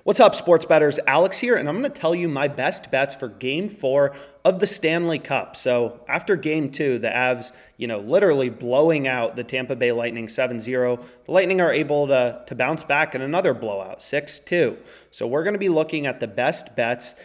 What's up, sports bettors? Alex here, and I'm going to tell you my best bets for Game 4 of the Stanley Cup. So after Game 2, the Avs, literally blowing out the Tampa Bay Lightning 7-0, the Lightning are able to bounce back in another blowout, 6-2. So we're going to be looking at the best bets,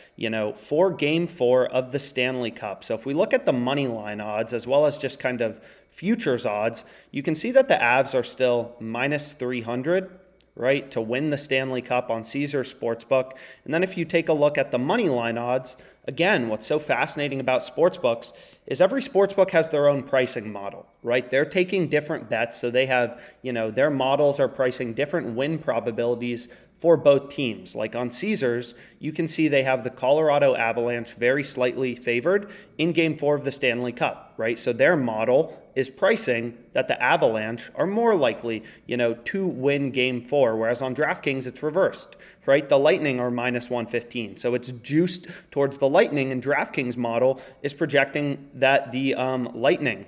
for Game 4 of the Stanley Cup. So if we look at the money line odds as well as just kind of futures odds, you can see that the Avs are still minus 300. Right, to win the Stanley Cup on Caesars Sportsbook. And then if you take a look at the money line odds, again, what's so fascinating about sportsbooks is every sportsbook has their own pricing model, right? They're taking different bets, so they have, their models are pricing different win probabilities for both teams. Like on Caesars, you can see they have the Colorado Avalanche very slightly favored in Game 4 of the Stanley Cup, right? So their model is pricing that the Avalanche are more likely, to win Game 4, whereas on DraftKings, it's reversed, right? The Lightning are minus 115. So it's juiced towards the Lightning, and DraftKings model is projecting that the Lightning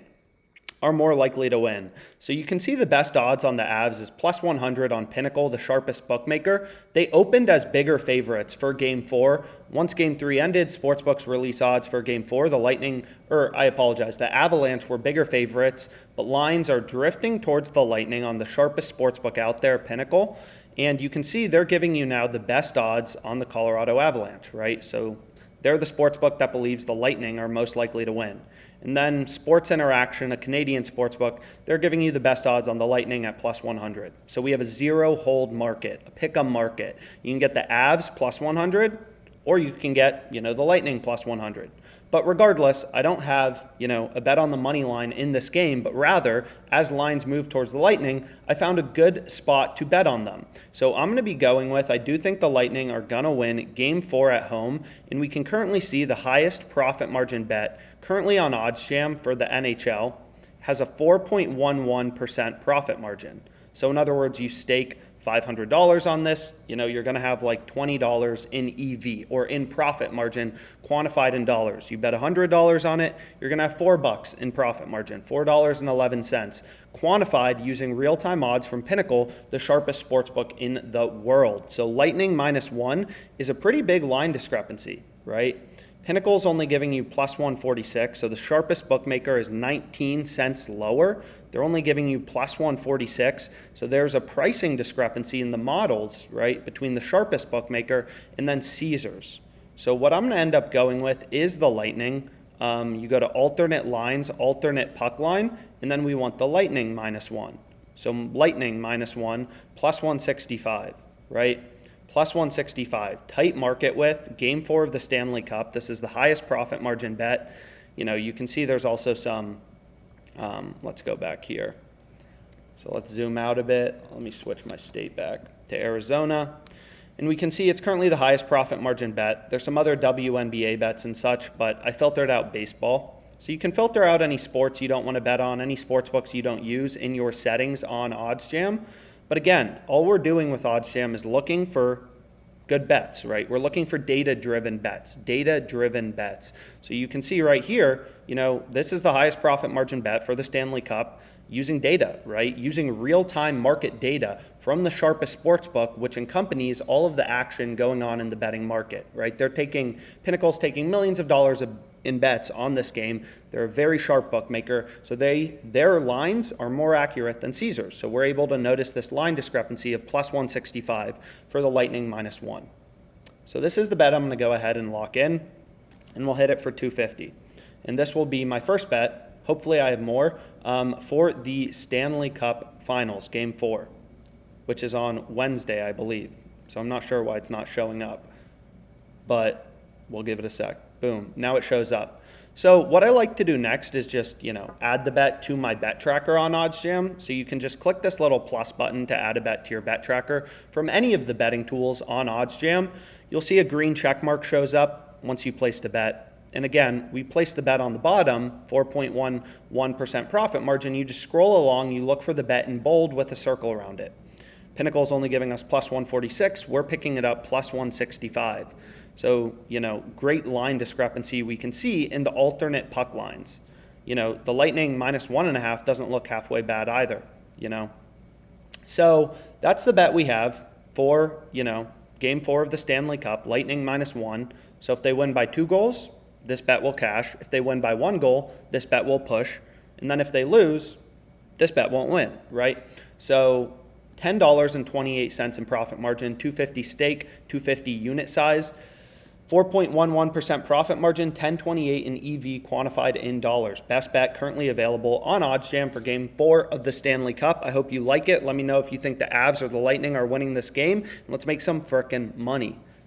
are more likely to win. So you can see the best odds on the Avs is plus 100 on Pinnacle, the sharpest bookmaker. They opened as bigger favorites for Game 4. Once Game 3 ended, sportsbooks release odds for Game 4. The Avalanche were bigger favorites, but lines are drifting towards the Lightning on the sharpest sportsbook out there, Pinnacle. And you can see they're giving you now the best odds on the Colorado Avalanche, right? So they're the sportsbook that believes the Lightning are most likely to win. And then Sports Interaction, a Canadian sportsbook, they're giving you the best odds on the Lightning at plus 100. So we have a zero hold market, a pick-em market. You can get the Avs plus 100, or you can get, the Lightning plus 100. But regardless, I don't have, a bet on the money line in this game, but rather, as lines move towards the Lightning, I found a good spot to bet on them. So I'm going to be going with, I do think the Lightning are going to win Game 4 at home, and we can currently see the highest profit margin bet currently on OddsJam for the NHL has a 4.11% profit margin. So in other words, you stake $500 on this, you're going to have like $20 in EV or in profit margin quantified in dollars. You bet $100 on it, you're going to have $4 in profit margin, $4.11 quantified using real-time odds from Pinnacle, the sharpest sportsbook in the world. So Lightning minus 1 is a pretty big line discrepancy, right? Pinnacle's only giving you plus 146, so the sharpest bookmaker is 19 cents lower. They're only giving you plus 146, so there's a pricing discrepancy in the models, right, between the sharpest bookmaker and then Caesars. So what I'm going to end up going with is the Lightning. You go to alternate lines, alternate puck line, and then we want the Lightning minus 1. So Lightning minus 1, plus 165, right? Plus 165, tight market width, Game 4 of the Stanley Cup. This is the highest profit margin bet. You can see there's also some, let's go back here. So let's zoom out a bit. Let me switch my state back to Arizona. And we can see it's currently the highest profit margin bet. There's some other WNBA bets and such, but I filtered out baseball. So you can filter out any sports you don't want to bet on, any sports books you don't use in your settings on OddsJam. But again, all we're doing with OddsJam is looking for good bets, right? We're looking for data-driven bets. So you can see right here, this is the highest profit margin bet for the Stanley Cup using data, right? Using real-time market data from the sharpest sportsbook, which accompanies all of the action going on in the betting market, right? Pinnacle's taking millions of dollars in bets on this game. They're a very sharp bookmaker, so their lines are more accurate than Caesars. So we're able to notice this line discrepancy of plus 165 for the Lightning minus 1. So this is the bet I'm going to go ahead and lock in, and we'll hit it for 250. And this will be my first bet. Hopefully I have more for the Stanley Cup Finals, Game 4, which is on Wednesday, I believe. So I'm not sure why it's not showing up, but we'll give it a sec. Boom, now it shows up. So what I like to do next is just, add the bet to my bet tracker on OddsJam. So you can just click this little plus button to add a bet to your bet tracker from any of the betting tools on OddsJam. You'll see a green check mark shows up once you placed a bet. And again, we place the bet on the bottom, 4.11% profit margin. You just scroll along, you look for the bet in bold with a circle around it. Pinnacle's only giving us plus 146. We're picking it up plus 165. So, great line discrepancy we can see in the alternate puck lines. The Lightning minus 1.5 doesn't look halfway bad either, So that's the bet we have for, Game 4 of the Stanley Cup, Lightning -1. So if they win by 2 goals, this bet will cash. If they win by 1 goal, this bet will push. And then if they lose, this bet won't win, right? So $10.28 in profit margin, 250 stake, 250 unit size, 4.11% profit margin, 1028 in EV quantified in dollars. Best bet currently available on OddsJam for Game 4 of the Stanley Cup. I hope you like it. Let me know if you think the Avs or the Lightning are winning this game. And let's make some frickin' money.